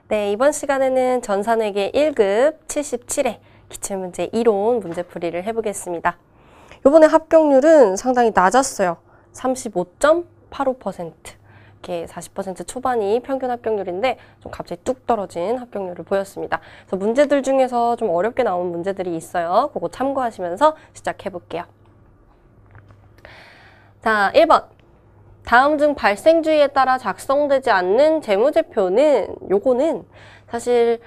네, 이번 시간에는 전산회계 1급 77회 기출문제 이론 문제풀이를 해보겠습니다. 이번에 합격률은 상당히 낮았어요. 35.85%. 이렇게 40% 초반이 평균 합격률인데 좀 갑자기 뚝 떨어진 합격률을 보였습니다. 그래서 문제들 중에서 좀 어렵게 나온 문제들이 있어요. 그거 참고하시면서 시작해볼게요. 자, 1번. 다음 중 발생주의에 따라 작성되지 않는 재무제표는 요거는 사실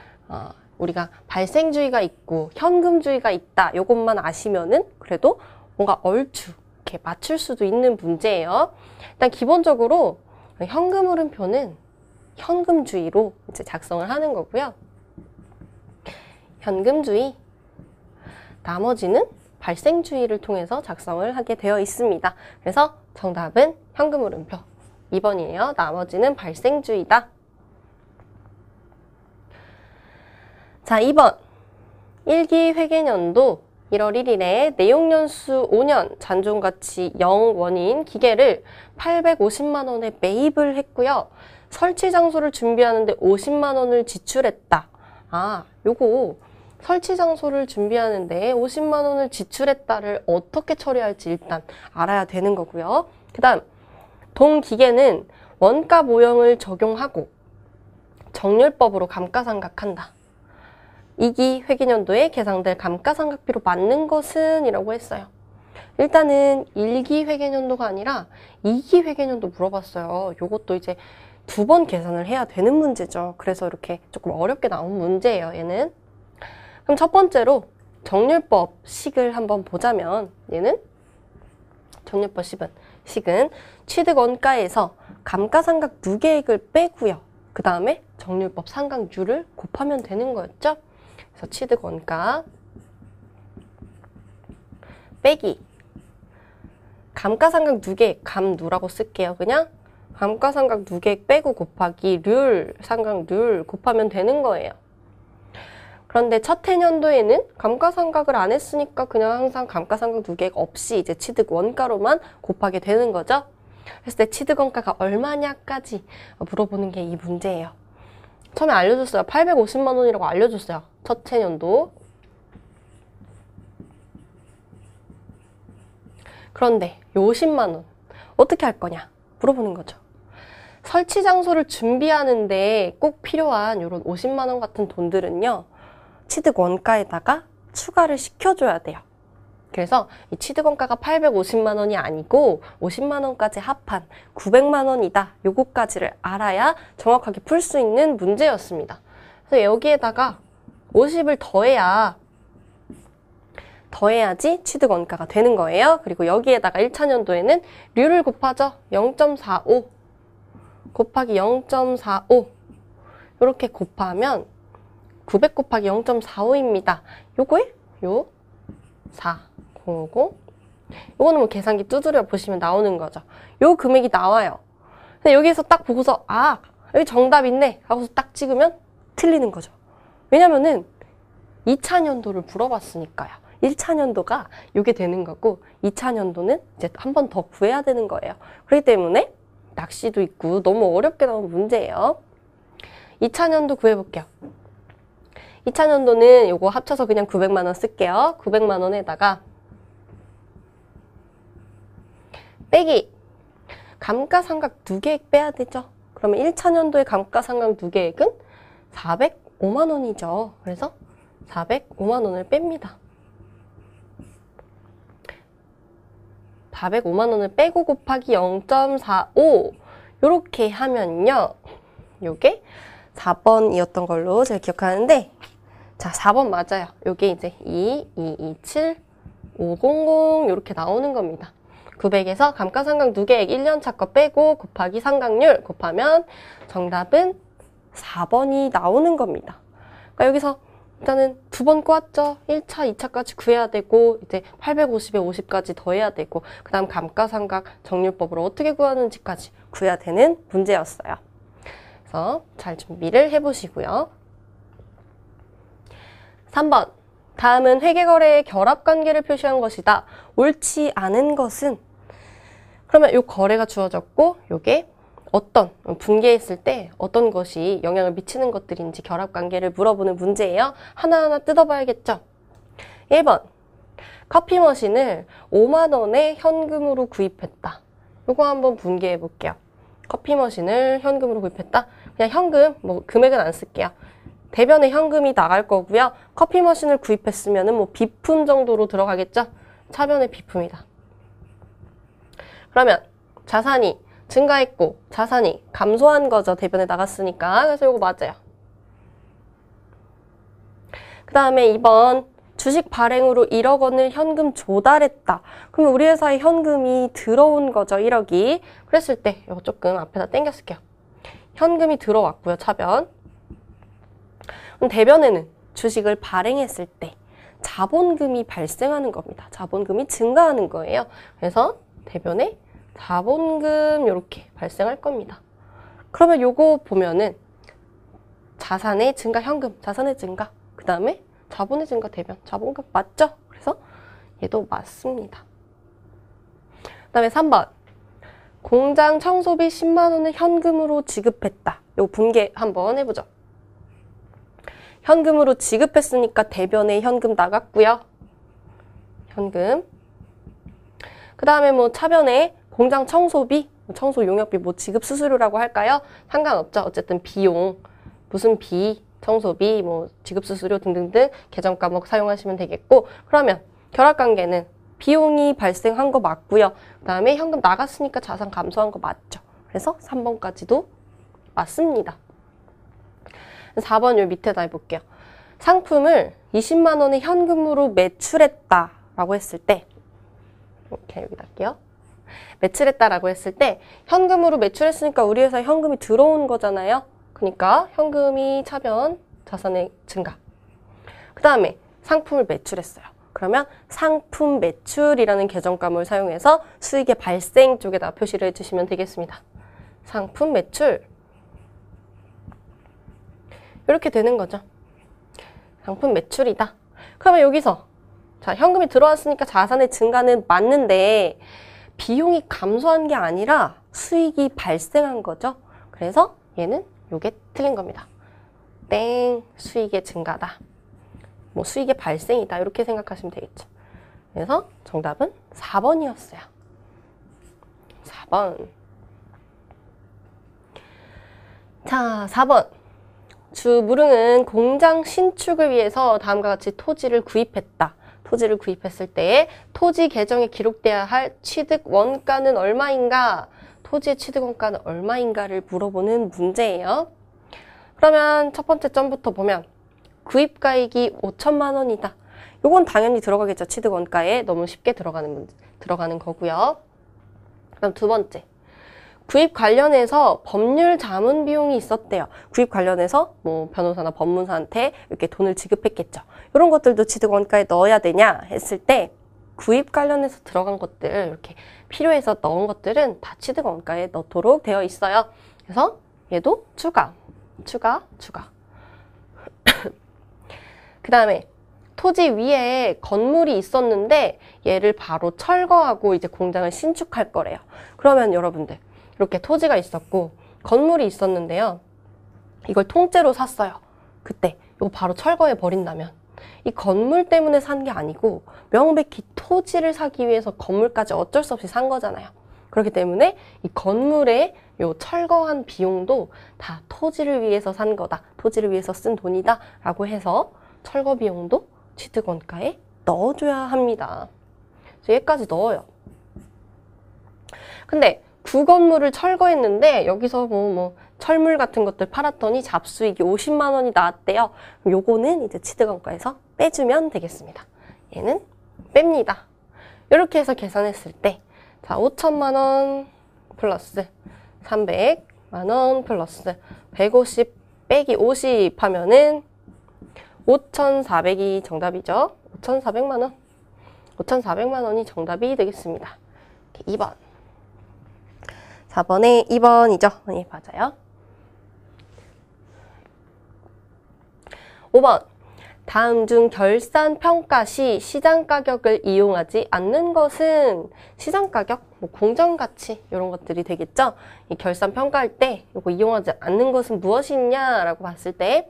우리가 발생주의가 있고 현금주의가 있다 요것만 아시면은 그래도 뭔가 얼추 이렇게 맞출 수도 있는 문제예요. 일단 기본적으로 현금 흐름표는 현금주의로 이제 작성을 하는 거고요. 현금주의, 나머지는 발생주의를 통해서 작성을 하게 되어 있습니다. 그래서 정답은 현금 흐름표 2번이에요. 나머지는 발생주의다. 자, 2번. 1기 회계년도 1월 1일에 내용연수 5년 잔존가치 0원인 기계를 850만 원에 매입을 했고요. 설치 장소를 준비하는데 50만 원을 지출했다. 요거 설치 장소를 준비하는데 50만 원을 지출했다를 어떻게 처리할지 일단 알아야 되는 거고요. 그 다음 동 기계는 원가 모형을 적용하고 정률법으로 감가상각한다. 2기 회계년도에 계상될 감가상각비로 맞는 것은? 이라고 했어요. 일단은 1기 회계년도가 아니라 2기 회계년도 물어봤어요. 요것도 이제 2번 계산을 해야 되는 문제죠. 그래서 이렇게 조금 어렵게 나온 문제예요, 얘는. 그럼 첫 번째로 정률법 식을 한번 보자면 얘는 정률법 식은 취득 원가에서 감가상각 누계액을 빼고요. 그 다음에 정률법 상각률을 곱하면 되는 거였죠. 그래서 취득 원가 빼기 감가상각 누계액 감누라고 쓸게요. 그냥 감가상각 누계액 빼고 곱하기 률 상각률 곱하면 되는 거예요. 그런데 첫 해년도에는 감가상각을 안 했으니까 그냥 항상 감가상각 누계액 없이 이제 취득 원가로만 곱하게 되는 거죠. 그래서 내 취득 원가가 얼마냐까지 물어보는 게 이 문제예요. 처음에 알려줬어요. 850만 원이라고 알려줬어요. 첫 해년도. 그런데 요 50만 원 어떻게 할 거냐 물어보는 거죠. 설치 장소를 준비하는데 꼭 필요한 이런 50만 원 같은 돈들은요. 취득 원가에다가 추가를 시켜줘야 돼요. 그래서 이 취득 원가가 850만 원이 아니고 50만 원까지 합한 900만 원이다. 요거까지를 알아야 정확하게 풀 수 있는 문제였습니다. 그래서 여기에다가 50을 더해야지 취득 원가가 되는 거예요. 그리고 여기에다가 1차년도에는 류를 곱하죠. 0.45 곱하기 0.45 이렇게 곱하면 900 곱하기 0.45입니다. 요거에 요 4,050 요거는 뭐 계산기 두드려 보시면 나오는 거죠. 요 금액이 나와요. 근데 여기에서 딱 보고서 여기 정답 있네 하고서 딱 찍으면 틀리는 거죠. 왜냐면은 2차년도를 물어봤으니까요. 1차년도가 요게 되는 거고 2차년도는 이제 한 번 더 구해야 되는 거예요. 그렇기 때문에 낚시도 있고 너무 어렵게 나온 문제예요. 2차년도 구해볼게요. 2차년도는 요거 합쳐서 그냥 900만 원 쓸게요. 900만 원에다가 빼기 감가상각 누계액 빼야 되죠. 그러면 1차년도의 감가상각 누계액은 405만 원이죠. 그래서 405만 원을 뺍니다. 405만 원을 빼고 곱하기 0.45 요렇게 하면요. 요게 4번이었던 걸로 제가 기억하는데 자, 4번 맞아요. 요게 이제 2227 500 요렇게 나오는 겁니다. 900에서 감가상각 누계액 1년차 거 빼고 곱하기 상각률 곱하면 정답은 4번이 나오는 겁니다. 그러니까 여기서 일단은 2번 꼬았죠. 1차, 2차까지 구해야 되고 이제 850에 50까지 더해야 되고 그 다음 감가상각 정률법으로 어떻게 구하는지까지 구해야 되는 문제였어요. 그래서 잘 준비를 해보시고요. 3번. 다음은 회계거래의 결합관계를 표시한 것이다. 옳지 않은 것은? 그러면 이 거래가 주어졌고 요게 분개했을 때 어떤 것이 영향을 미치는 것들인지 결합관계를 물어보는 문제예요. 하나하나 뜯어봐야겠죠? 1번, 커피 머신을 5만 원에 현금으로 구입했다. 요거 한번 분개해 볼게요. 커피 머신을 현금으로 구입했다. 그냥 현금, 뭐 금액은 안 쓸게요. 대변에 현금이 나갈 거고요. 커피 머신을 구입했으면은 뭐 비품 정도로 들어가겠죠? 차변의 비품이다. 그러면 자산이 증가했고 자산이 감소한 거죠. 대변에 나갔으니까. 그래서 이거 맞아요. 그 다음에 2번 주식 발행으로 1억 원을 현금 조달했다. 그러면 우리 회사에 현금이 들어온 거죠. 1억이. 그랬을 때 이거 조금 앞에다 당겨 쓸게요. 현금이 들어왔고요. 차변. 그럼 대변에는 주식을 발행했을 때 자본금이 발생하는 겁니다. 자본금이 증가하는 거예요. 그래서 대변에 자본금 이렇게 발생할 겁니다. 그러면 요거 보면은 자산의 증가, 현금, 자산의 증가, 그 다음에 자본의 증가, 대변, 자본금 맞죠? 그래서 얘도 맞습니다. 그 다음에 3번 공장 청소비 10만 원을 현금으로 지급했다. 요 분개 한번 해보죠. 현금으로 지급했으니까 대변에 현금 나갔고요. 현금. 그 다음에 뭐 차변에 공장 청소비, 청소 용역비, 뭐 지급 수수료라고 할까요? 상관없죠. 어쨌든 비용, 무슨 비, 청소비, 뭐 지급 수수료 등등등 계정 과목 사용하시면 되겠고, 그러면 결합관계는 비용이 발생한 거 맞고요. 그 다음에 현금 나갔으니까 자산 감소한 거 맞죠. 그래서 3번까지도 맞습니다. 4번 요 밑에다 해볼게요. 상품을 20만 원에 현금으로 매출했다 라고 했을 때 이렇게 여기다 할게요. 매출했다라고 했을 때 현금으로 매출했으니까 우리 회사에 현금이 들어온 거잖아요. 그러니까 현금이 차변 자산의 증가. 그 다음에 상품을 매출했어요. 그러면 상품 매출이라는 계정감을 사용해서 수익의 발생 쪽에다 표시를 해주시면 되겠습니다. 상품 매출. 이렇게 되는 거죠. 상품 매출이다. 그러면 여기서 자, 현금이 들어왔으니까 자산의 증가는 맞는데 비용이 감소한 게 아니라 수익이 발생한 거죠. 그래서 얘는 요게 틀린 겁니다. 땡, 수익의 증가다. 뭐 수익의 발생이다. 이렇게 생각하시면 되겠죠. 그래서 정답은 4번이었어요. 4번. 자, 4번. 주무릉은 공장 신축을 위해서 다음과 같이 토지를 구입했다. 토지를 구입했을 때 토지 계정에 기록돼야 할 취득 원가는 얼마인가? 토지의 취득 원가는 얼마인가를 물어보는 문제예요. 그러면 첫 번째 점부터 보면 구입가액이 5천만 원이다. 요건 당연히 들어가겠죠. 취득 원가에 너무 쉽게 들어가는 거고요. 그럼 두 번째. 구입 관련해서 법률 자문 비용이 있었대요. 구입 관련해서 뭐 변호사나 법무사한테 이렇게 돈을 지급했겠죠. 이런 것들도 취득 원가에 넣어야 되냐 했을 때 구입 관련해서 들어간 것들 이렇게 필요해서 넣은 것들은 다 취득 원가에 넣도록 되어 있어요. 그래서 얘도 추가. 그 다음에 토지 위에 건물이 있었는데 얘를 바로 철거하고 이제 공장을 신축할 거래요. 그러면 여러분들 이렇게 토지가 있었고 건물이 있었는데요. 이걸 통째로 샀어요. 그때 이거 바로 철거해 버린다면 이 건물 때문에 산 게 아니고 명백히 토지를 사기 위해서 건물까지 어쩔 수 없이 산 거잖아요. 그렇기 때문에 이 건물의 요 철거한 비용도 다 토지를 위해서 산 거다. 토지를 위해서 쓴 돈이다. 라고 해서 철거 비용도 취득원가에 넣어줘야 합니다. 그래서 얘까지 넣어요. 근데 구건물을 철거했는데 여기서 뭐 철물 같은 것들 팔았더니 잡수익이 50만 원이 나왔대요. 요거는 이제 취득원가에서 빼주면 되겠습니다. 얘는 뺍니다. 이렇게 해서 계산했을 때 자, 5천만 원 플러스 300만 원 플러스 150 빼기 50 하면은 5,400이 정답이죠. 5,400만 원. 5,400만 원이 정답이 되겠습니다. 2번. 4번에 2번이죠. 네, 맞아요. 5번. 다음 중 결산 평가 시 시장 가격을 이용하지 않는 것은 시장 가격, 뭐 공정 가치 이런 것들이 되겠죠. 이 결산 평가할 때 이거 이용하지 않는 것은 무엇이냐라고 봤을 때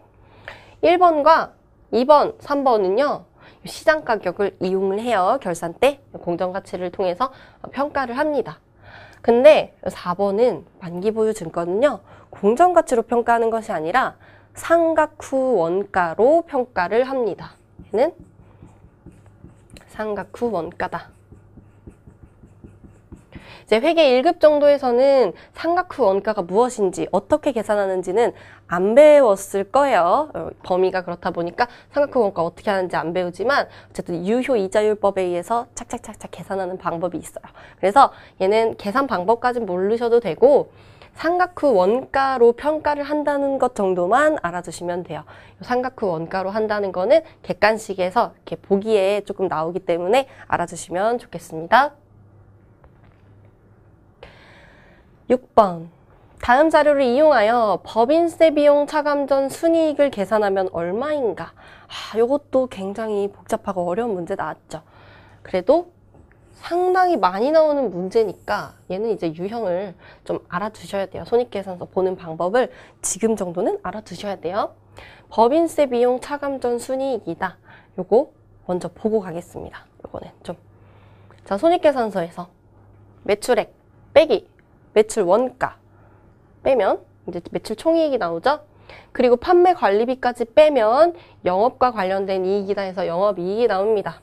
1번과 2번, 3번은요. 시장 가격을 이용을 해요. 결산 때 공정 가치를 통해서 평가를 합니다. 근데 4번은 만기 보유 증권은요. 공정 가치로 평가하는 것이 아니라 상각 후 원가로 평가를 합니다. 얘는 상각 후 원가다. 이제 회계 1급 정도에서는 상각 후 원가가 무엇인지 어떻게 계산하는지는 안 배웠을 거예요. 범위가 그렇다 보니까 상각 후 원가 어떻게 하는지 안 배우지만 어쨌든 유효 이자율법에 의해서 착착착착 계산하는 방법이 있어요. 그래서 얘는 계산 방법까지는 모르셔도 되고 상각 후 원가로 평가를 한다는 것 정도만 알아두시면 돼요. 상각 후 원가로 한다는 거는 객관식에서 이렇게 보기에 조금 나오기 때문에 알아두시면 좋겠습니다. 6번. 다음 자료를 이용하여 법인세 비용 차감 전 순이익을 계산하면 얼마인가? 이것도 굉장히 복잡하고 어려운 문제 나왔죠. 그래도 상당히 많이 나오는 문제니까 얘는 이제 유형을 좀 알아두셔야 돼요. 손익계산서 보는 방법을 지금 정도는 알아두셔야 돼요. 법인세 비용 차감 전 순이익이다. 요거 먼저 보고 가겠습니다. 요거는 좀. 자, 손익계산서에서 매출액 빼기 매출 원가 빼면 이제 매출 총이익이 나오죠. 그리고 판매 관리비까지 빼면 영업과 관련된 이익이다 해서 영업이익이 나옵니다.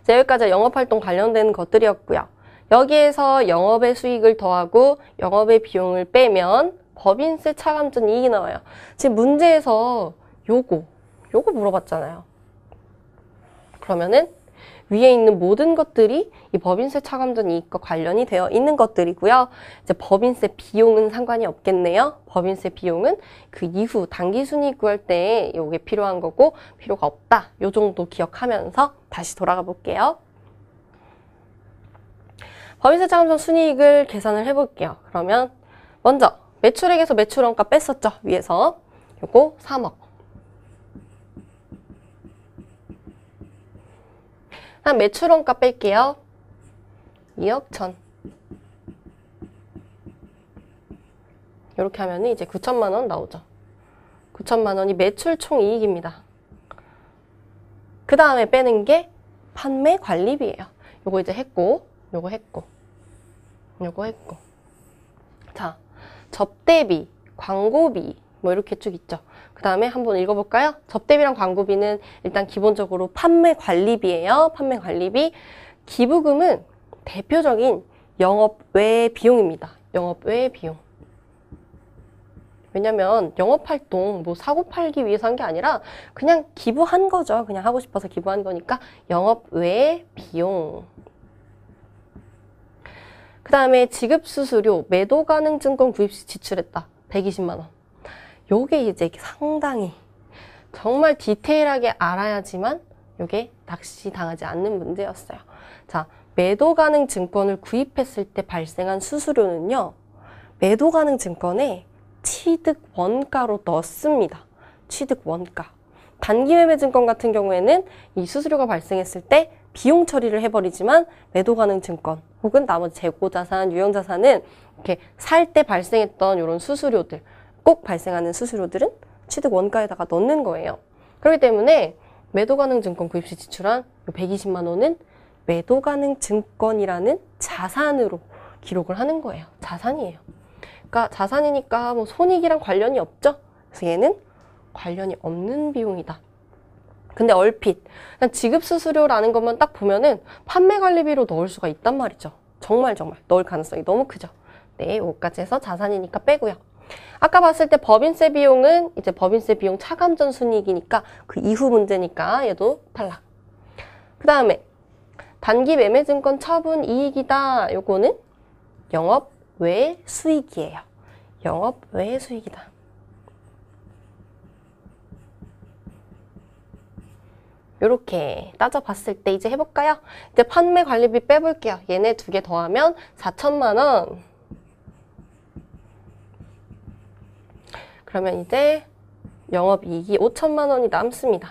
자, 여기까지 영업활동 관련된 것들이었고요. 여기에서 영업의 수익을 더하고 영업의 비용을 빼면 법인세 차감 전 이익이 나와요. 지금 문제에서 요거 물어봤잖아요. 그러면은 위에 있는 모든 것들이 이 법인세 차감 전 이익과 관련이 되어 있는 것들이고요. 이제 법인세 비용은 상관이 없겠네요. 법인세 비용은 그 이후 당기순이익 구할 때 이게 필요한 거고 필요가 없다. 요 정도 기억하면서 다시 돌아가 볼게요. 법인세 차감 전 순이익을 계산을 해볼게요. 그러면 먼저 매출액에서 매출원가 뺐었죠. 위에서 요거 3억. 다음 매출원가 뺄게요. 2억 1천. 이렇게 하면 이제 9천만 원 나오죠. 9천만 원이 매출 총이익입니다. 그 다음에 빼는 게 판매 관리비예요. 요거 이제 했고, 요거 했고, 요거 했고. 자, 접대비, 광고비 뭐 이렇게 쭉 있죠. 그 다음에 한번 읽어볼까요? 접대비랑 광고비는 일단 기본적으로 판매 관리비예요. 판매 관리비. 기부금은 대표적인 영업 외 비용입니다. 영업 외 비용. 왜냐면 영업활동 뭐 사고 팔기 위해서 한 게 아니라 그냥 기부한 거죠. 그냥 하고 싶어서 기부한 거니까 영업 외 비용. 그 다음에 지급수수료, 매도 가능 증권 구입 시 지출했다. 120만 원. 요게 이제 상당히 정말 디테일하게 알아야지만 요게 낚시당하지 않는 문제였어요. 자, 매도 가능 증권을 구입했을 때 발생한 수수료는요. 매도 가능 증권에 취득 원가로 넣습니다. 취득 원가. 단기 매매 증권 같은 경우에는 이 수수료가 발생했을 때 비용 처리를 해버리지만 매도 가능 증권 혹은 나머지 재고자산, 유형자산은 이렇게 살 때 발생했던 이런 수수료들 꼭 발생하는 수수료들은 취득 원가에다가 넣는 거예요. 그렇기 때문에 매도 가능 증권 구입 시 지출한 120만 원은 매도 가능 증권이라는 자산으로 기록을 하는 거예요. 자산이에요. 그러니까 자산이니까 뭐 손익이랑 관련이 없죠. 그래서 얘는 관련이 없는 비용이다. 근데 얼핏 그냥 지급수수료라는 것만 딱 보면은 판매관리비로 넣을 수가 있단 말이죠. 정말 넣을 가능성이 너무 크죠. 네, 요거까지 해서 자산이니까 빼고요. 아까 봤을 때 법인세 비용은 이제 법인세 비용 차감 전 순이익이니까 그 이후 문제니까 얘도 탈락. 그 다음에 단기 매매증권 처분 이익이다. 요거는 영업 외 수익이에요. 영업 외 수익이다. 요렇게 따져봤을 때 이제 해볼까요? 이제 판매 관리비 빼볼게요. 얘네 두 개 더하면 4천만 원. 그러면 이제 영업이익이 5천만 원이 남습니다.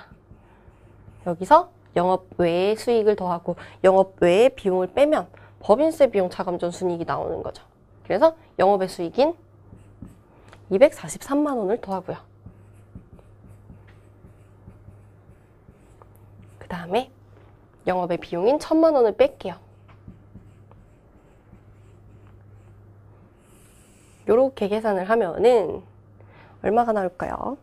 여기서 영업 외의 수익을 더하고 영업 외의 비용을 빼면 법인세 비용 차감전 순이익이 나오는 거죠. 그래서 영업의 수익인 243만 원을 더하고요. 그 다음에 영업의 비용인 1,000만 원을 뺄게요. 요렇게 계산을 하면은 얼마가 나올까요?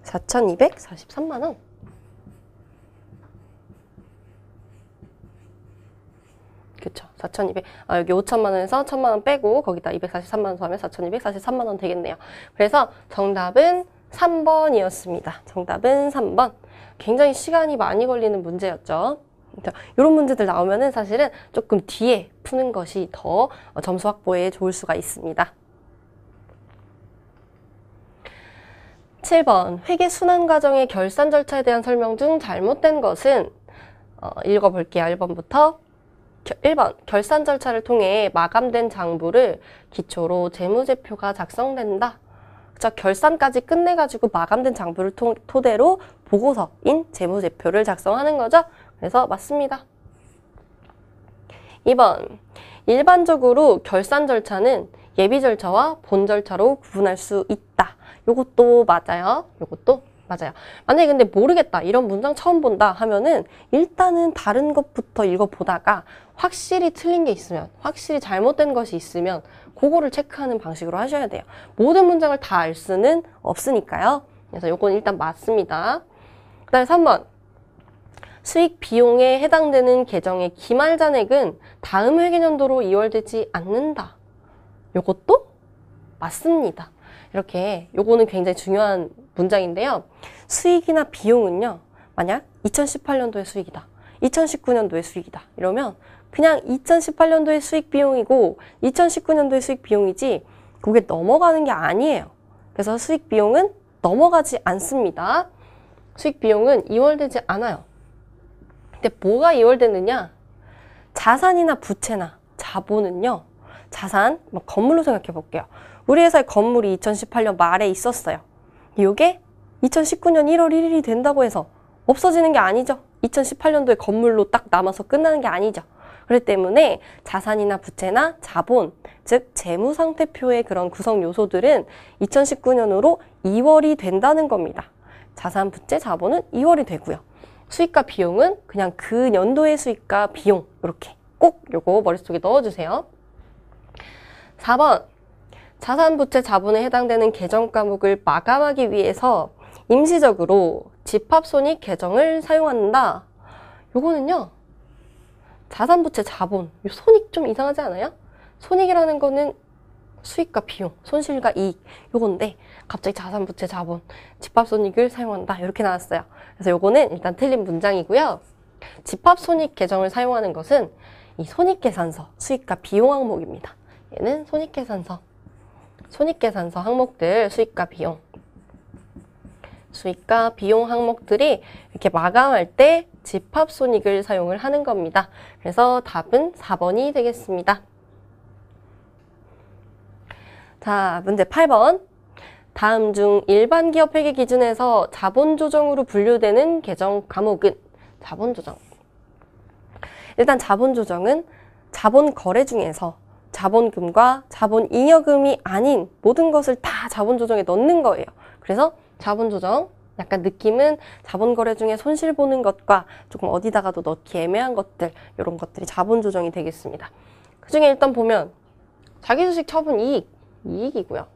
4,243만 원. 그쵸. 4,200, 여기 5천만 원에서 1,000만 원 빼고 거기다 243만 원 더하면 4,243만 원 되겠네요. 그래서 정답은 3번이었습니다. 정답은 3번. 굉장히 시간이 많이 걸리는 문제였죠. 이런 문제들 나오면은 사실은 조금 뒤에 푸는 것이 더 점수 확보에 좋을 수가 있습니다. 7번 회계 순환 과정의 결산 절차에 대한 설명 중 잘못된 것은 읽어볼게요. 1번부터 1번 결산 절차를 통해 마감된 장부를 기초로 재무제표가 작성된다. 자, 결산까지 끝내가지고 마감된 장부를 토대로 보고서인 재무제표를 작성하는 거죠. 그래서 맞습니다. 2번 일반적으로 결산 절차는 예비 절차와 본 절차로 구분할 수 있다. 요것도 맞아요. 요것도 맞아요. 만약에 근데 모르겠다, 이런 문장 처음 본다 하면은 일단은 다른 것부터 읽어보다가 확실히 틀린 게 있으면, 확실히 잘못된 것이 있으면 그거를 체크하는 방식으로 하셔야 돼요. 모든 문장을 다 알 수는 없으니까요. 그래서 요건 일단 맞습니다. 그 다음에 3번 수익 비용에 해당되는 계정의 기말 잔액은 다음 회계연도로 이월되지 않는다. 요것도 맞습니다. 이렇게 요거는 굉장히 중요한 문장인데요. 수익이나 비용은요, 만약 2018년도의 수익이다, 2019년도의 수익이다 이러면 그냥 2018년도의 수익 비용이고 2019년도의 수익 비용이지 그게 넘어가는 게 아니에요. 그래서 수익 비용은 넘어가지 않습니다. 수익 비용은 이월되지 않아요. 근데 뭐가 이월되느냐? 자산이나 부채나 자본은요, 자산, 건물로 생각해 볼게요. 우리 회사의 건물이 2018년 말에 있었어요. 이게 2019년 1월 1일이 된다고 해서 없어지는 게 아니죠. 2018년도에 건물로 딱 남아서 끝나는 게 아니죠. 그렇기 때문에 자산이나 부채나 자본, 즉 재무상태표의 그런 구성 요소들은 2019년으로 이월이 된다는 겁니다. 자산, 부채, 자본은 이월이 되고요. 수익과 비용은 그냥 그 연도의 수익과 비용, 이렇게 꼭 요거 머릿속에 넣어주세요. 4번 자산, 부채, 자본에 해당되는 계정 과목을 마감하기 위해서 임시적으로 집합손익 계정을 사용한다. 요거는요, 자산, 부채, 자본, 요 손익 좀 이상하지 않아요? 손익이라는 거는 수익과 비용, 손실과 이익 요건데 갑자기 자산, 부채, 자본, 집합손익을 사용한다 이렇게 나왔어요. 그래서 요거는 일단 틀린 문장이고요. 집합손익 계정을 사용하는 것은 이 손익계산서, 수익과 비용 항목입니다. 얘는 손익계산서 항목들, 수익과 비용 항목들이 이렇게 마감할 때 집합손익을 사용을 하는 겁니다. 그래서 답은 4번이 되겠습니다. 자, 문제 8번. 다음 중 일반 기업 회계 기준에서 자본조정으로 분류되는 계정 과목은? 자본조정. 일단 자본조정은 자본 거래 중에서 자본금과 자본잉여금이 아닌 모든 것을 다 자본조정에 넣는 거예요. 그래서 자본조정, 약간 느낌은 자본거래 중에 손실 보는 것과 조금 어디다가도 넣기 애매한 것들, 이런 것들이 자본조정이 되겠습니다. 그 중에 일단 보면 자기주식 처분 이익이고요.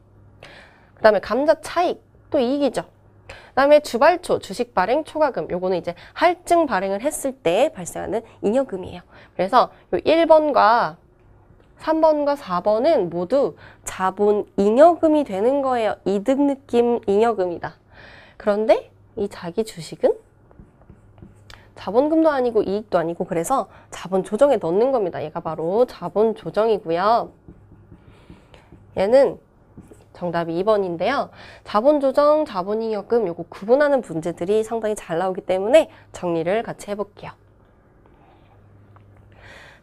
그 다음에 감자 차익, 또 이익이죠. 그 다음에 주발초, 주식 발행 초과금, 요거는 이제 할증 발행을 했을 때 발생하는 잉여금이에요. 그래서 요 1번과 3번과 4번은 모두 자본 잉여금이 되는 거예요. 이득 느낌 잉여금이다. 그런데 이 자기 주식은 자본금도 아니고 이익도 아니고 그래서 자본 조정에 넣는 겁니다. 얘가 바로 자본 조정이고요. 얘는 정답이 2번인데요. 자본 조정, 자본 잉여금 요거 구분하는 문제들이 상당히 잘 나오기 때문에 정리를 같이 해볼게요.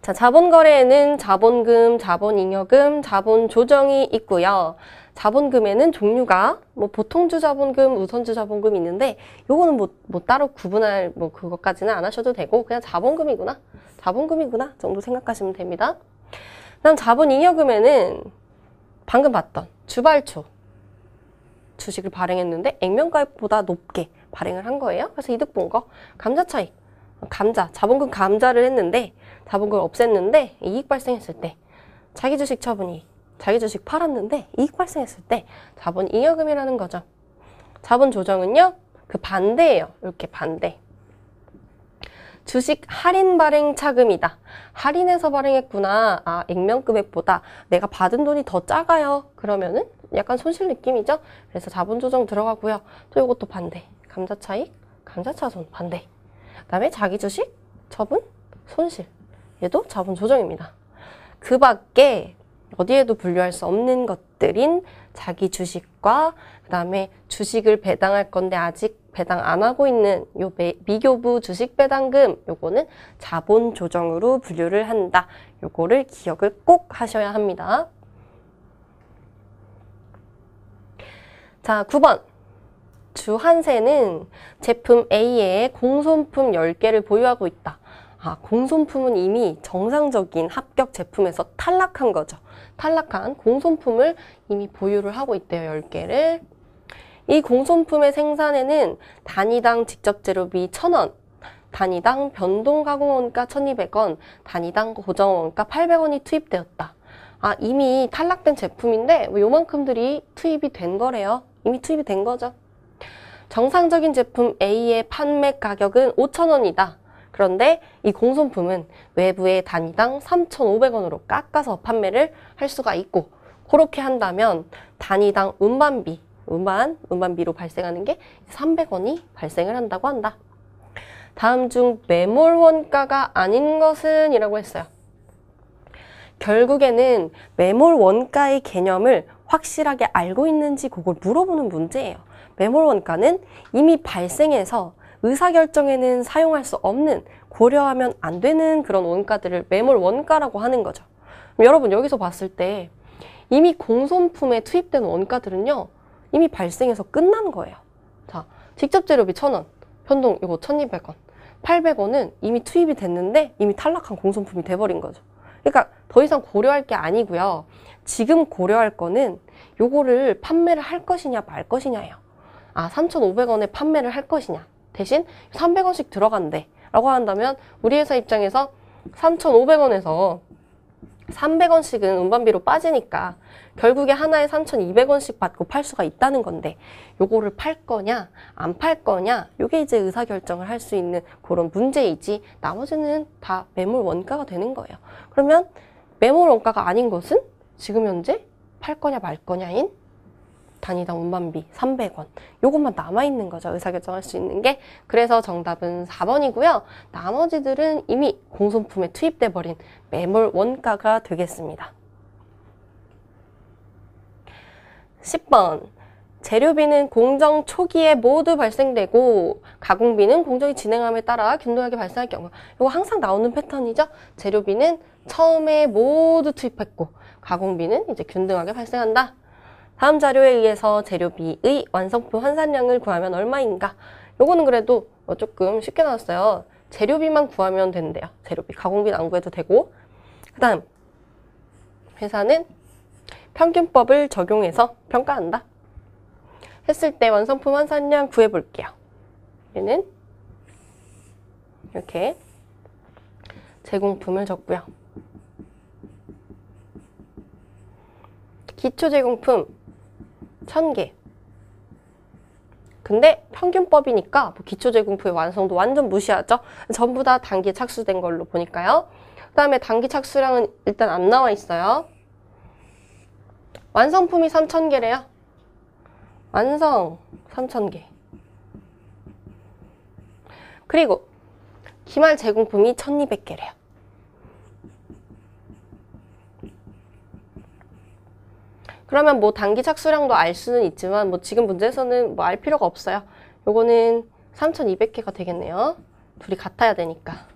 자, 자본거래에는 자본금, 자본잉여금, 자본조정이 있고요. 자본금에는 종류가 뭐 보통주 자본금, 우선주 자본금이 있는데 요거는 뭐 따로 구분할 뭐 그것까지는 안 하셔도 되고 그냥 자본금이구나 정도 생각하시면 됩니다. 그다음 자본잉여금에는 방금 봤던 주발초 주식을 발행했는데 액면가액보다 높게 발행을 한 거예요. 그래서 이득 본 거. 감자차익, 자본금 감자를 했는데 자본금을 없앴는데 이익 발생했을 때 자기 주식 처분이 자기 주식 팔았는데 이익 발생했을 때 자본잉여금이라는 거죠. 자본조정은요, 그 반대예요. 이렇게 반대. 주식 할인 발행 차금이다. 할인해서 발행했구나. 아, 액면금액보다 내가 받은 돈이 더 작아요. 그러면은 약간 손실 느낌이죠. 그래서 자본조정 들어가고요. 또 이것도 반대. 감자차익, 감자차손 반대. 그다음에 자기 주식 처분, 손실. 얘도 자본조정입니다. 그 밖에 어디에도 분류할 수 없는 것들인 자기 주식과 그다음에 주식을 배당할 건데 아직 배당 안 하고 있는 요 미교부 주식 배당금, 요거는 자본 조정으로 분류를 한다. 요거를 기억을 꼭 하셔야 합니다. 자, 9번. 주한세는 제품 A의 공손품 10개를 보유하고 있다. 아, 공손품은 이미 정상적인 합격 제품에서 탈락한 거죠. 탈락한 공손품을 이미 보유를 하고 있대요. 10개를. 이 공손품의 생산에는 단위당 직접 재료비 1,000원, 단위당 변동가공원가 1,200원, 단위당 고정원가 800원이 투입되었다. 아, 이미 탈락된 제품인데 요만큼들이 투입이 된 거래요. 이미 투입이 된 거죠. 정상적인 제품 A의 판매 가격은 5,000원이다. 그런데 이 공손품은 외부의 단위당 3,500원으로 깎아서 판매를 할 수가 있고, 그렇게 한다면 단위당 운반비로 발생하는 게 300원이 발생을 한다고 한다. 다음 중 매몰 원가가 아닌 것은? 이라고 했어요. 결국에는 매몰 원가의 개념을 확실하게 알고 있는지 그걸 물어보는 문제예요. 매몰 원가는 이미 발생해서 의사결정에는 사용할 수 없는, 고려하면 안 되는 그런 원가들을 매몰 원가라고 하는 거죠. 여러분 여기서 봤을 때 이미 공손품에 투입된 원가들은요, 이미 발생해서 끝난 거예요. 자, 직접 재료비 1,000원, 변동 이거 1,200원, 800원은 이미 투입이 됐는데 이미 탈락한 공손품이 돼버린 거죠. 그러니까 더 이상 고려할 게 아니고요. 지금 고려할 거는 요거를 판매를 할 것이냐 말 것이냐예요. 아, 3,500원에 판매를 할 것이냐, 대신 300원씩 들어간대 라고 한다면 우리 회사 입장에서 3,500원에서 300원씩은 운반비로 빠지니까 결국에 하나에 3,200원씩 받고 팔 수가 있다는 건데, 요거를 팔 거냐 안 팔 거냐, 요게 이제 의사결정을 할 수 있는 그런 문제이지 나머지는 다 매몰 원가가 되는 거예요. 그러면 매몰 원가가 아닌 것은 지금 현재 팔 거냐 말 거냐인 단위당 운반비 300원, 요것만 남아있는 거죠. 의사결정할 수 있는 게. 그래서 정답은 4번이고요. 나머지들은 이미 공손품에 투입돼 버린 매몰 원가가 되겠습니다. 10번. 재료비는 공정 초기에 모두 발생되고 가공비는 공정이 진행함에 따라 균등하게 발생할 경우. 이거 항상 나오는 패턴이죠. 재료비는 처음에 모두 투입했고 가공비는 이제 균등하게 발생한다. 다음 자료에 의해서 재료비의 완성품 환산량을 구하면 얼마인가? 요거는 그래도 조금 쉽게 나왔어요. 재료비만 구하면 된대요. 재료비, 가공비는 안 구해도 되고. 그 다음, 회사는 평균법을 적용해서 평가한다. 했을 때 완성품 환산량 구해볼게요. 얘는 이렇게 제공품을 적고요. 기초 제공품 1,000개. 근데 평균법이니까 뭐 기초 제공품의 완성도 완전 무시하죠. 전부 다 단기에 착수된 걸로 보니까요. 그 다음에 단기 착수량은 일단 안 나와 있어요. 완성품이 3,000개래요. 완성 3,000개. 그리고 기말 제공품이 1,200개래요. 그러면 뭐 단기 착수량도 알 수는 있지만 뭐 지금 문제에서는 뭐 알 필요가 없어요. 요거는 3,200개가 되겠네요. 둘이 같아야 되니까.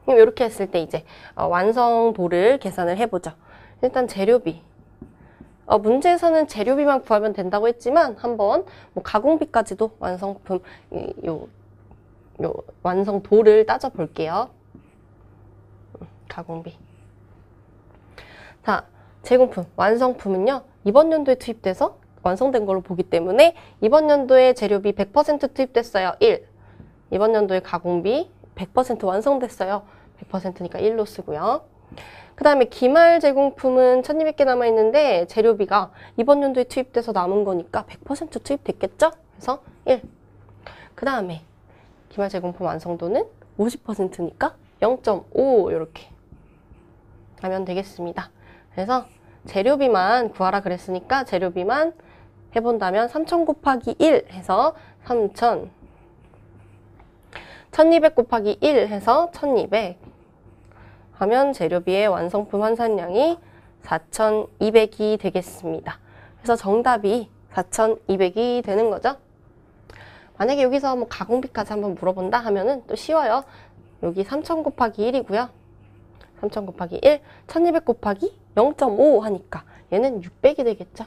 이렇게 했을 때 이제 완성도를 계산을 해보죠. 일단 재료비. 문제에서는 재료비만 구하면 된다고 했지만 한번 뭐 가공비까지도 완성품 요 완성도를 따져 볼게요. 가공비. 자, 제공품, 완성품은요. 이번 연도에 투입돼서 완성된 걸로 보기 때문에 이번 연도에 재료비 100% 투입됐어요. 1. 이번 연도에 가공비 100% 완성됐어요. 100%니까 1로 쓰고요. 그 다음에 기말 제공품은 1200개 남아있는데 재료비가 이번 연도에 투입돼서 남은 거니까 100% 투입됐겠죠? 그래서 1. 그 다음에 기말 제공품 완성도는 50%니까 0.5 이렇게 하면 되겠습니다. 그래서 재료비만 구하라 그랬으니까 재료비만 해본다면 3000 곱하기 1 해서 3000, 1200 곱하기 1 해서 1200 하면 재료비의 완성품 환산량이 4200이 되겠습니다. 그래서 정답이 4200이 되는 거죠. 만약에 여기서 뭐 가공비까지 한번 물어본다 하면은 또 쉬워요. 여기 3000 곱하기 1이고요. 3000 곱하기 1, 1200 곱하기 0.5 하니까 얘는 600이 되겠죠.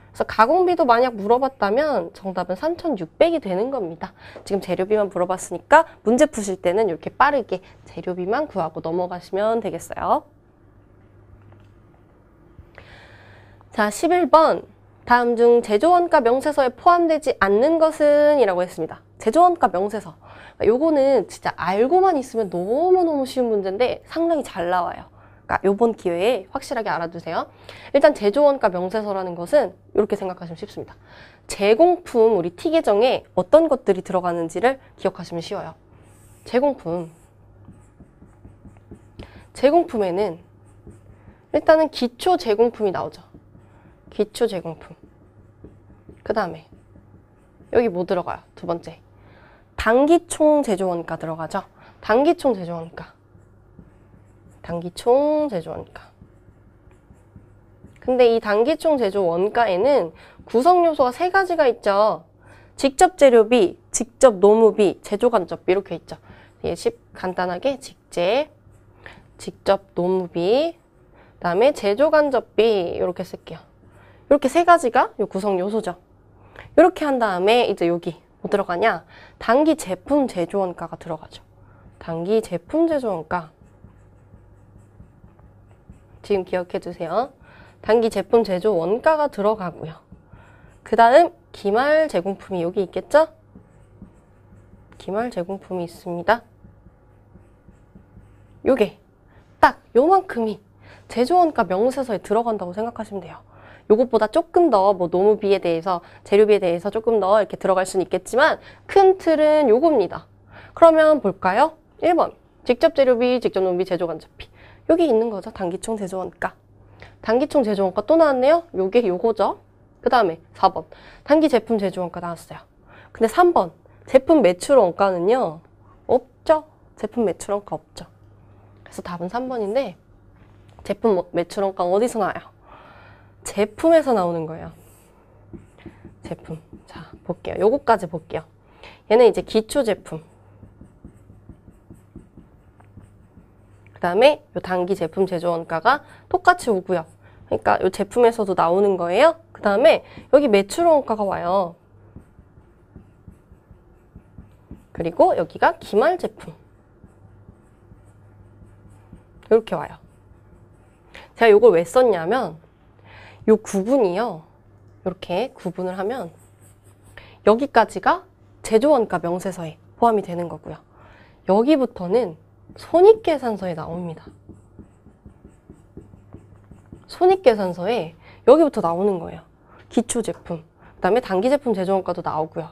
그래서 가공비도 만약 물어봤다면 정답은 3600이 되는 겁니다. 지금 재료비만 물어봤으니까 문제 푸실 때는 이렇게 빠르게 재료비만 구하고 넘어가시면 되겠어요. 자, 11번. 다음 중 제조원가 명세서에 포함되지 않는 것은? 이라고 했습니다. 제조원가 명세서. 요거는 진짜 알고만 있으면 너무너무 쉬운 문제인데 상당히 잘 나와요. 그러니까 요번 기회에 확실하게 알아두세요. 일단 제조원가 명세서라는 것은 이렇게 생각하시면 쉽습니다. 제공품, 우리 T 계정에 어떤 것들이 들어가는지를 기억하시면 쉬워요. 제공품에는 일단은 기초 제공품이 나오죠. 기초 제공품. 그 다음에 여기 뭐 들어가요? 두 번째. 단기총 제조원가 들어가죠. 단기총 제조원가. 단기총 제조원가. 근데 이 단기총 제조원가에는 구성 요소가 3가지가 있죠. 직접 재료비, 직접 노무비, 제조간접비 이렇게 있죠. 예시 간단하게 직접 노무비, 그다음에 제조간접비 이렇게 쓸게요. 이렇게 3가지가 요 구성 요소죠. 이렇게 한 다음에 이제 여기 뭐 들어가냐? 단기 제품 제조원가가 들어가죠. 단기 제품 제조원가. 지금 기억해 두세요. 단기 제품 제조 원가가 들어가고요. 그 다음 기말 제공품이 여기 있겠죠? 기말 제공품이 있습니다. 요게 딱 요만큼이 제조원가 명세서에 들어간다고 생각하시면 돼요. 요것보다 조금 더 뭐 노무비에 대해서, 재료비에 대해서 조금 더 이렇게 들어갈 수는 있겠지만 큰 틀은 요겁니다. 그러면 볼까요? 1번 직접 재료비, 직접 노무비, 제조간접비. 여기 있는 거죠. 단기총 제조원가. 단기총 제조원가 또 나왔네요. 요게 요거죠. 그 다음에 4번. 단기 제품 제조원가 나왔어요. 근데 3번. 제품 매출 원가는요. 없죠. 제품 매출 원가 없죠. 그래서 답은 3번인데 제품 매출 원가는 어디서 나와요? 제품에서 나오는 거예요. 제품. 자, 볼게요. 요거까지 볼게요. 얘는 이제 기초 제품. 그 다음에 요 단기 제품 제조원가가 똑같이 오고요. 그러니까 요 제품에서도 나오는 거예요. 그 다음에 여기 매출 원가가 와요. 그리고 여기가 기말 제품. 이렇게 와요. 제가 요걸 왜 썼냐면 요 구분이요. 이렇게 구분을 하면 여기까지가 제조원가 명세서에 포함이 되는 거고요. 여기부터는 손익계산서에 나옵니다. 손익계산서에 여기부터 나오는 거예요. 기초제품, 그 다음에 단기제품 제조원가도 나오고요.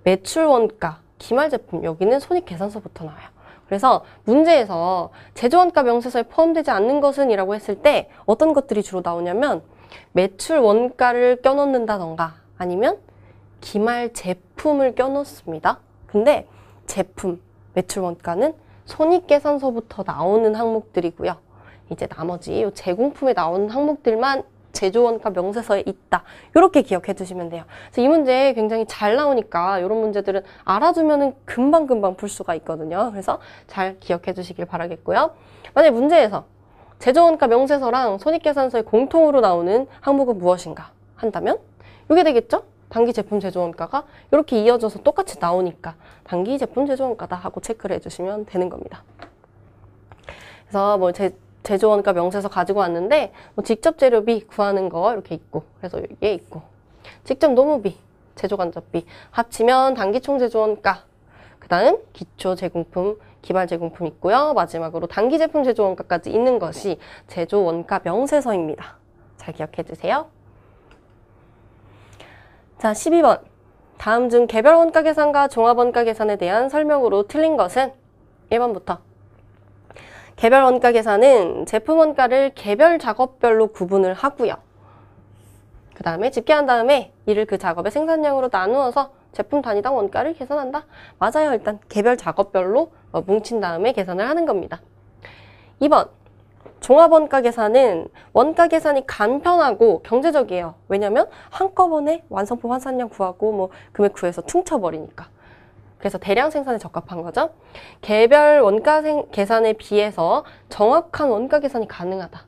매출원가, 기말제품, 여기는 손익계산서부터 나와요. 그래서 문제에서 제조원가 명세서에 포함되지 않는 것은 이라고 했을 때 어떤 것들이 주로 나오냐면 매출원가를 껴넣는다던가 아니면 기말제품을 껴넣습니다. 근데 제품, 매출원가는 손익계산서부터 나오는 항목들이고요. 이제 나머지 이 제공품에 나오는 항목들만 제조원가 명세서에 있다. 이렇게 기억해 두시면 돼요. 그래서 이 문제 굉장히 잘 나오니까 이런 문제들은 알아두면 금방금방 풀 수가 있거든요. 그래서 잘 기억해 두시길 바라겠고요. 만약에 문제에서 제조원가 명세서랑 손익계산서에 공통으로 나오는 항목은 무엇인가 한다면 이게 되겠죠? 단기 제품 제조원가가 이렇게 이어져서 똑같이 나오니까 단기 제품 제조원가다 하고 체크를 해주시면 되는 겁니다. 그래서 뭐 제조원가 명세서 가지고 왔는데 뭐 직접 재료비 구하는 거 이렇게 있고, 그래서 이게 있고, 직접 노무비, 제조간접비 합치면 단기 총 제조원가, 그 다음 기초 제공품, 기발 제공품 있고요. 마지막으로 단기 제품 제조원가까지 있는 것이 제조원가 명세서입니다. 잘 기억해 주세요. 자, 12번. 다음 중 개별 원가 계산과 종합 원가 계산에 대한 설명으로 틀린 것은 1번부터. 개별 원가 계산은 제품 원가를 개별 작업별로 구분을 하고요. 그 다음에 집계한 다음에 이를 그 작업의 생산량으로 나누어서 제품 단위당 원가를 계산한다. 맞아요. 일단 개별 작업별로 뭉친 다음에 계산을 하는 겁니다. 2번. 종합원가 계산은 원가 계산이 간편하고 경제적이에요. 왜냐면 한꺼번에 완성품 환산량 구하고 뭐 금액 구해서 퉁쳐버리니까. 그래서 대량 생산에 적합한 거죠. 개별 원가 계산에 비해서 정확한 원가 계산이 가능하다.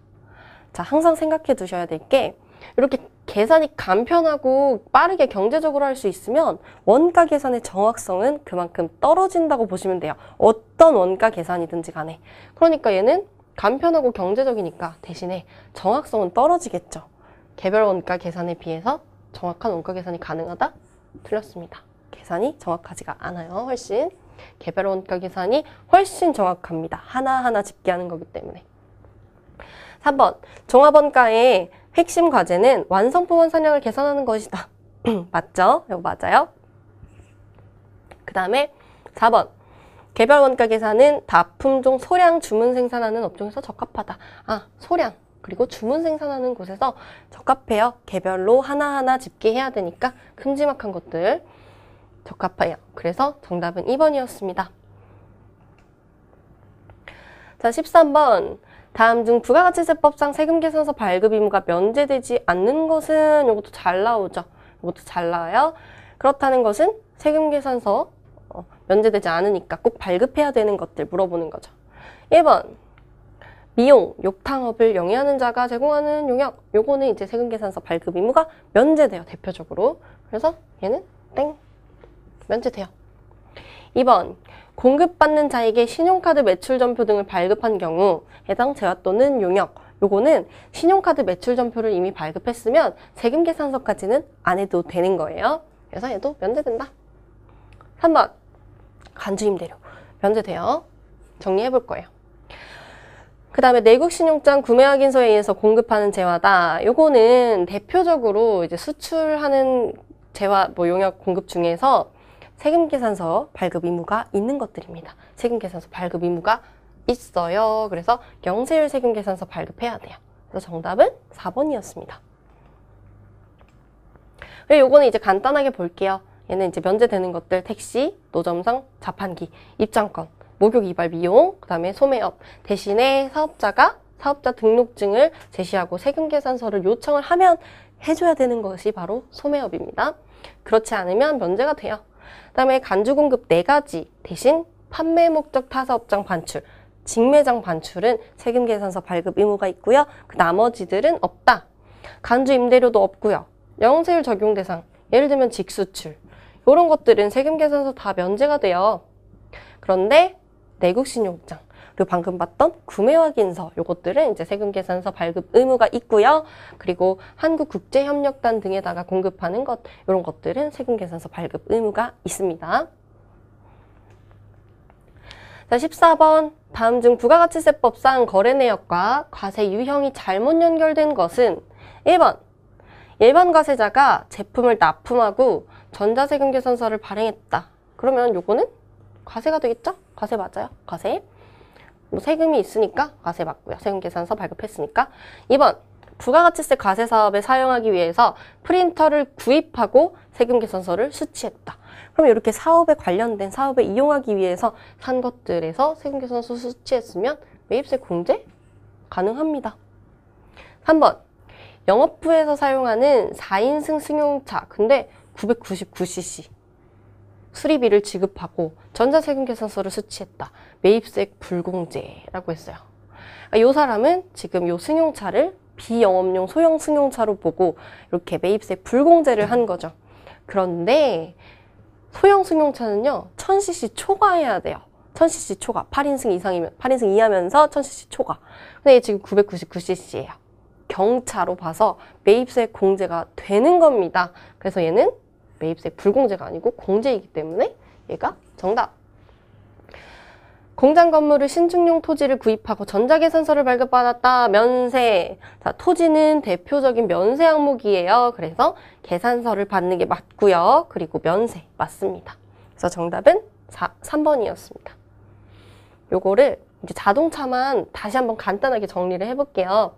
자, 항상 생각해 두셔야 될 게 이렇게 계산이 간편하고 빠르게 경제적으로 할 수 있으면 원가 계산의 정확성은 그만큼 떨어진다고 보시면 돼요. 어떤 원가 계산이든지 간에. 그러니까 얘는 간편하고 경제적이니까 대신에 정확성은 떨어지겠죠. 개별 원가 계산에 비해서 정확한 원가 계산이 가능하다? 틀렸습니다. 계산이 정확하지가 않아요. 훨씬. 개별 원가 계산이 훨씬 정확합니다. 하나하나 집계하는 거기 때문에. 3번. 종합원가의 핵심 과제는 완성품 환산량을 계산하는 것이다. 맞죠? 이거 맞아요. 그 다음에 4번. 개별 원가 계산은 다품종 소량 주문 생산하는 업종에서 적합하다. 아, 소량 그리고 주문 생산하는 곳에서 적합해요. 개별로 하나하나 집계해야 되니까 큼지막한 것들 적합해요. 그래서 정답은 2번이었습니다. 자, 13번. 다음 중 부가가치세법상 세금계산서 발급 의무가 면제되지 않는 것은 이것도 잘 나오죠. 이것도 잘 나와요. 그렇다는 것은 세금계산서 면제되지 않으니까 꼭 발급해야 되는 것들 물어보는 거죠. 1번. 미용, 욕탕업을 영위하는 자가 제공하는 용역. 요거는 이제 세금계산서 발급 의무가 면제돼요. 대표적으로. 그래서 얘는 땡. 면제돼요. 2번. 공급받는 자에게 신용카드 매출전표 등을 발급한 경우 해당 재화 또는 용역. 요거는 신용카드 매출전표를 이미 발급했으면 세금계산서까지는 안 해도 되는 거예요. 그래서 얘도 면제된다. 3번. 간주임대료. 면제돼요. 정리해 볼 거예요. 그 다음에 내국신용장 구매확인서에 의해서 공급하는 재화다. 요거는 대표적으로 이제 수출하는 재화, 용역 공급 중에서 세금계산서 발급 의무가 있는 것들입니다. 세금계산서 발급 의무가 있어요. 그래서 영세율 세금계산서 발급해야 돼요. 그래서 정답은 4번이었습니다. 그리고 요거는 이제 간단하게 볼게요. 얘는 이제 면제되는 것들 택시, 노점상, 자판기, 입장권, 목욕 이발 미용, 그 다음에 소매업. 대신에 사업자가 사업자 등록증을 제시하고 세금계산서를 요청을 하면 해줘야 되는 것이 바로 소매업입니다. 그렇지 않으면 면제가 돼요. 그 다음에 간주공급 4가지 대신 판매 목적 타사업장 반출, 직매장 반출은 세금계산서 발급 의무가 있고요. 그 나머지들은 없다. 간주 임대료도 없고요. 영세율 적용 대상, 예를 들면 직수출. 이런 것들은 세금계산서 다 면제가 돼요. 그런데 내국신용장, 그리고 방금 봤던 구매확인서, 요것들은 이제 세금계산서 발급 의무가 있고요. 그리고 한국국제협력단 등에다가 공급하는 것, 이런 것들은 세금계산서 발급 의무가 있습니다. 자, 14번. 다음 중 부가가치세법상 거래내역과 과세 유형이 잘못 연결된 것은 1번. 일반 과세자가 제품을 납품하고 전자세금계산서를 발행했다. 그러면 요거는 과세가 되겠죠? 과세 맞아요. 과세. 뭐 세금이 있으니까 과세 맞고요. 세금계산서 발급했으니까. 2번. 부가가치세 과세 사업에 사용하기 위해서 프린터를 구입하고 세금계산서를 수취했다. 그럼 이렇게 사업에 관련된 사업에 이용하기 위해서 산 것들에서 세금계산서 수취했으면 매입세 공제 가능합니다. 3번. 영업부에서 사용하는 4인승 승용차. 근데 999cc. 수리비를 지급하고 전자세금계산서를 수취했다. 매입세 불공제라고 했어요. 그러니까 이 사람은 지금 이 승용차를 비영업용 소형 승용차로 보고 이렇게 매입세 불공제를 한 거죠. 그런데 소형 승용차는요, 1000cc 초과해야 돼요. 1000cc 초과. 8인승 이상이면, 8인승 이하면서 1000cc 초과. 근데 얘 지금 999cc예요. 경차로 봐서 매입세 공제가 되는 겁니다. 그래서 얘는 매입세 불공제가 아니고 공제이기 때문에 얘가 정답. 공장 건물을 신축용 토지를 구입하고 전자계산서를 발급받았다. 면세. 자, 토지는 대표적인 면세 항목이에요. 그래서 계산서를 받는 게 맞고요. 그리고 면세 맞습니다. 그래서 정답은 3번이었습니다. 요거를 이제 자동차만 다시 한번 간단하게 정리를 해볼게요.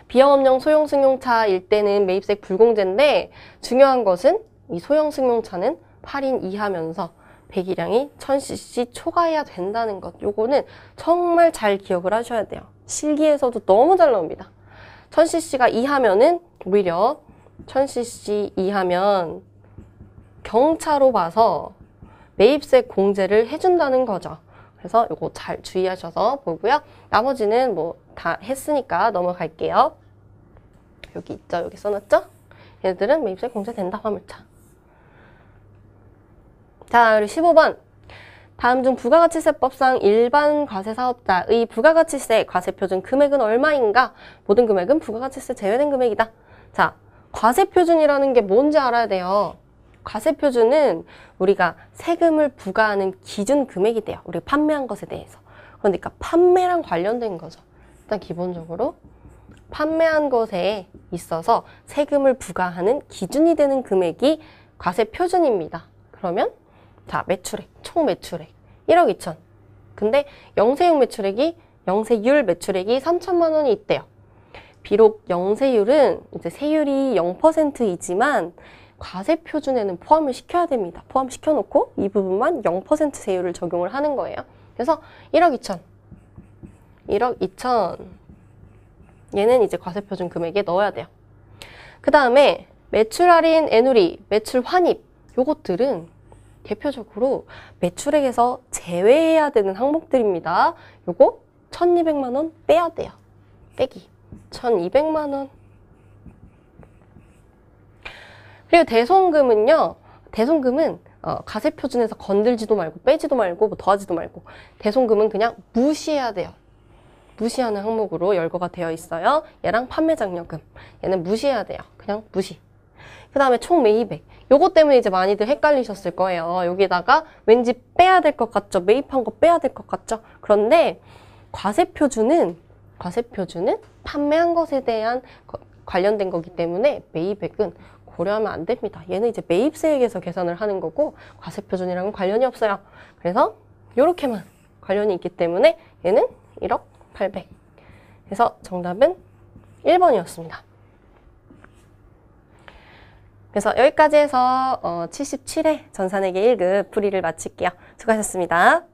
비영업용 소형 승용차일 때는 매입세 불공제인데 중요한 것은 이 소형 승용차는 8인 이하면서 배기량이 1000cc 초과해야 된다는 것. 요거는 정말 잘 기억을 하셔야 돼요. 실기에서도 너무 잘 나옵니다. 1000cc가 이하면은 오히려 1000cc 이하면 경차로 봐서 매입세 공제를 해준다는 거죠. 그래서 요거 잘 주의하셔서 보고요. 나머지는 뭐 다 했으니까 넘어갈게요. 여기 있죠? 여기 써놨죠? 얘들은 매입세 공제된다. 화물차. 자, 그리고 15번. 다음 중 부가가치세법상 일반 과세사업자의 부가가치세 과세표준 금액은 얼마인가? 모든 금액은 부가가치세 제외된 금액이다. 자, 과세표준이라는 게 뭔지 알아야 돼요. 과세표준은 우리가 세금을 부과하는 기준 금액이 돼요. 우리가 판매한 것에 대해서. 그러니까 판매랑 관련된 거죠. 일단 기본적으로 판매한 것에 있어서 세금을 부과하는 기준이 되는 금액이 과세표준입니다. 그러면 자, 매출액, 총 매출액 1억 2천. 근데 영세용 매출액이 영세율 매출액이 3천만 원이 있대요. 비록 영세율은 이제 세율이 0%이지만 과세표준에는 포함을 시켜야 됩니다. 포함시켜 놓고 이 부분만 0% 세율을 적용을 하는 거예요. 그래서 1억 2천. 1억 2천. 얘는 이제 과세표준 금액에 넣어야 돼요. 그 다음에 매출 할인, 애누리, 매출 환입 요것들은 대표적으로 매출액에서 제외해야 되는 항목들입니다. 요거 1200만 원 빼야 돼요. 빼기. 1200만 원. 그리고 대손금은요. 대손금은 과세표준에서 건들지도 말고 빼지도 말고 뭐 더하지도 말고 대손금은 그냥 무시해야 돼요. 무시하는 항목으로 열거가 되어 있어요. 얘랑 판매장려금. 얘는 무시해야 돼요. 그냥 무시. 그 다음에 총 매입액. 요거 때문에 이제 많이들 헷갈리셨을 거예요. 여기다가 왠지 빼야 될 것 같죠? 매입한 거 빼야 될 것 같죠? 그런데 과세표준은 판매한 것에 대한 관련된 거기 때문에 매입액은 고려하면 안 됩니다. 얘는 이제 매입세액에서 계산을 하는 거고 과세표준이랑은 관련이 없어요. 그래서 요렇게만 관련이 있기 때문에 얘는 1억 800. 그래서 정답은 1번이었습니다. 그래서 여기까지 해서 77회 전산회계 1급 풀이를 마칠게요. 수고하셨습니다.